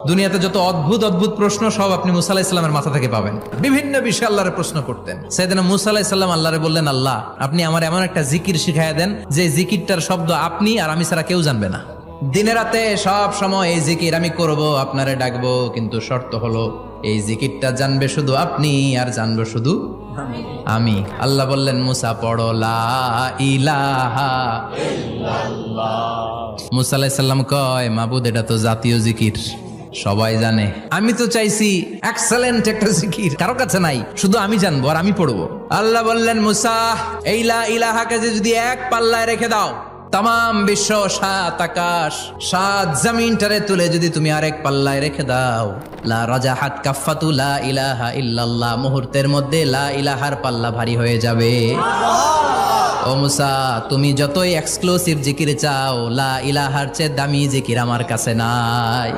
দুনিয়াতে যত অদ্ভুত অদ্ভুত প্রশ্ন সব আপনি মুসা আলাহিস সাল্লামের মাথা থেকে পাবেন। বিভিন্ন বিষয়ে আল্লাহরে প্রশ্ন করতেন। সাইয়েদনা মুসা আলাহিস সাল্লাম আল্লাহরে বললেন, আল্লাহ আপনি আমার এমন একটা জিকির শিখাইয়া দেন যে জিকিরটার শব্দ আপনি আর আমি ছাড়া কেউ জানবে না। দিনে রাতে সব সময় এই জিকির আমি করব, আপনারে ডাকবো, কিন্তু শর্ত হলো এই জিকিরটা জানবে শুধু আপনি আর জানবো শুধু আমি। আল্লাহ বললেন, মুসা পড়ো লা ইলাহা ইল্লাল্লাহ। মুসা আলাইহিস সালাম কয়, মাবুদ এটা তো জাতীয় জিকির, সবাই জানে। আমি তো চাইছি এক্সেলেন্ট একটা জিকির, কারো কাছে নাই, শুধু আমি জানবো আর আমি পড়বো। আল্লাহ বললেন, মুসা এই লা ইলাহাকে যদি এক পাল্লায় রেখে দাও, তাম বিশ্ব, সাত আকাশ, সাত জমিনটারে তুলে যদি তুমি আরেক পাল্লায় রেখে দাও, লা রাজাহাত কাফাতু লা ইলাহা ইল্লাল্লাহ, মুহূর্তের মধ্যে লা ইলাহার পাল্লা ভারী হয়ে যাবে। ও মুসা, তুমি যতই এক্সক্লুসিভ জিকির চাও, লা ইলাহার চেয়ে দামি জিকির আমার কাছে নাই।